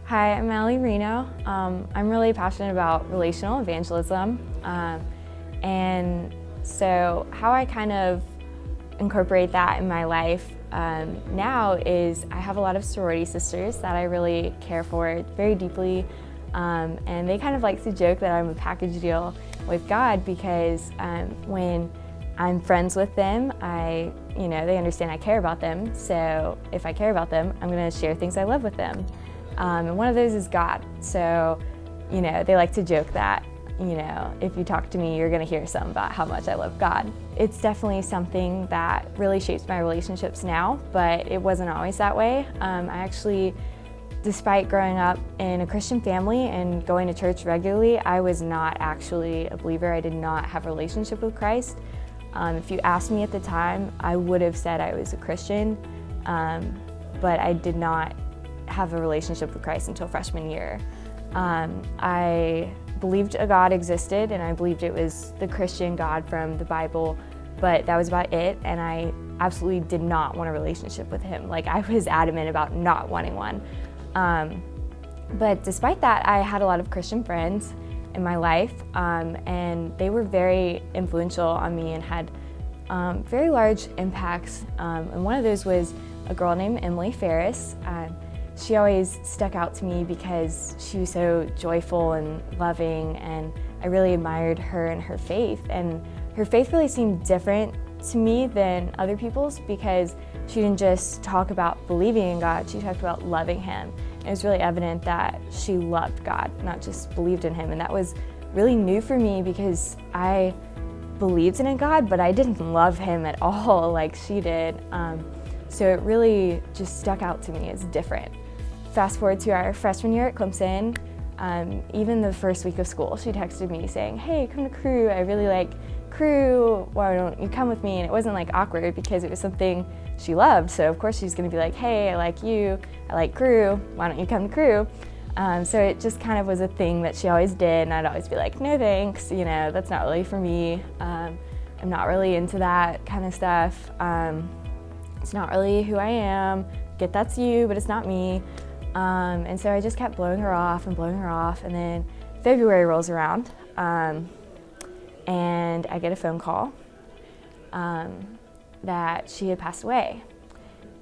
Hi, I'm Allie Reno. I'm really passionate about relational evangelism. And so how I kind of incorporate that in my life now is I have a lot of sorority sisters that I really care for very deeply. And they kind of like to joke that I'm a package deal with God because when I'm friends with them, they understand I care about them. So if I care about them, I'm going to share things I love with them. And one of those is God. So, they like to joke that, if you talk to me, you're going to hear some about how much I love God. It's definitely something that really shapes my relationships now, but it wasn't always that way. Despite growing up in a Christian family and going to church regularly, I was not actually a believer. I did not have a relationship with Christ. If you asked me at the time, I would have said I was a Christian, but I did not have a relationship with Christ until freshman year. I believed a God existed, and I believed it was the Christian God from the Bible, but that was about it, and I absolutely did not want a relationship with him. Like, I was adamant about not wanting one. But despite that, I had a lot of Christian friends in my life, and they were very influential on me and had very large impacts. And one of those was a girl named Emily Ferris. She always stuck out to me because she was so joyful and loving, and I really admired her and her faith. And her faith really seemed different to me than other people's because she didn't just talk about believing in God, she talked about loving him. It was really evident that she loved God, not just believed in him. And that was really new for me because I believed in a God, but I didn't love him at all like she did. So it really just stuck out to me as different. Fast forward to our freshman year at Clemson, even the first week of school, she texted me saying, "Hey, come to Cru, I really like Cru, why don't you come with me?" And it wasn't like awkward because it was something she loved, so of course she's gonna be like, "Hey, I like you, I like Cru, why don't you come to Cru?" So it just kind of was a thing that she always did, and I'd always be like, "No thanks, that's not really for me. I'm not really into that kind of stuff. It's not really who I am. Get that's you, but it's not me." And so I just kept blowing her off, and then February rolls around, and I get a phone call that she had passed away.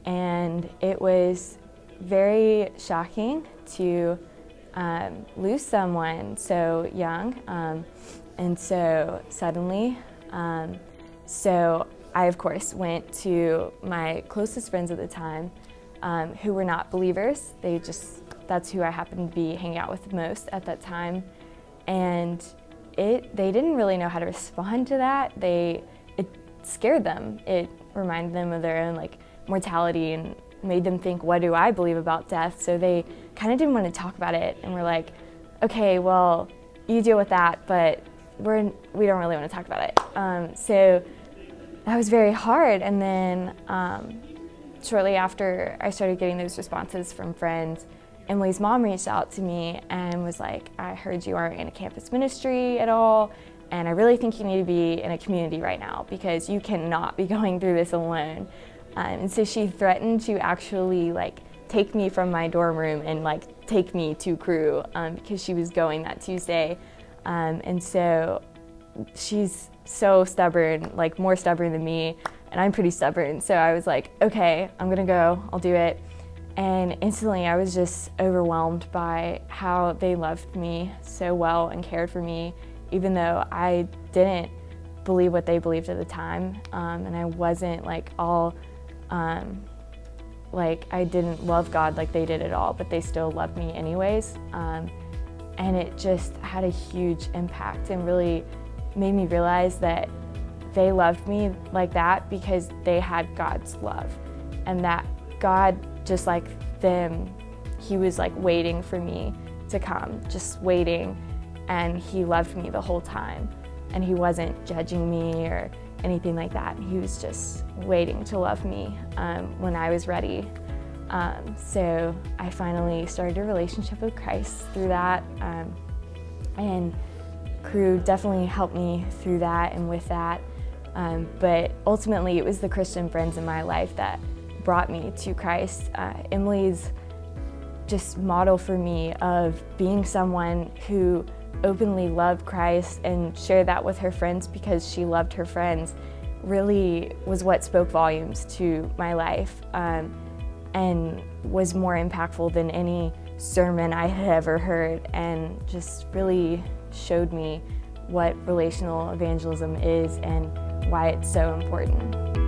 And it was very shocking to lose someone so young and so suddenly. So I, of course, went to my closest friends at the time who were not believers. That's who I happened to be hanging out with the most at that time. And they didn't really know how to respond to that. It scared them. It reminded them of their own mortality and made them think, what do I believe about death? So they kind of didn't want to talk about it, and we're like, okay, well, you deal with that, but we don't really want to talk about it. So that was very hard. And then shortly after I started getting those responses from friends, Emily's mom reached out to me and was like, "I heard you aren't in a campus ministry at all, and I really think you need to be in a community right now because you cannot be going through this alone." And so she threatened to actually take me from my dorm room and take me to Cru because she was going that Tuesday. And so she's so stubborn, more stubborn than me, and I'm pretty stubborn. So I was like, okay, I'm gonna go, I'll do it. And instantly I was just overwhelmed by how they loved me so well and cared for me, even though I didn't believe what they believed at the time. And I wasn't I didn't love God like they did at all, but they still loved me anyways. And it just had a huge impact and really made me realize that they loved me like that because they had God's love, and that God, just like them, he was waiting for me to come, just waiting, and he loved me the whole time, and he wasn't judging me or anything like that. He was just waiting to love me when I was ready. So I finally started a relationship with Christ through that, and Cru definitely helped me through that and with that. But ultimately, it was the Christian friends in my life that brought me to Christ. Emily's just model for me of being someone who openly loved Christ and shared that with her friends because she loved her friends really was what spoke volumes to my life, and was more impactful than any sermon I had ever heard, and just really showed me what relational evangelism is and why it's so important.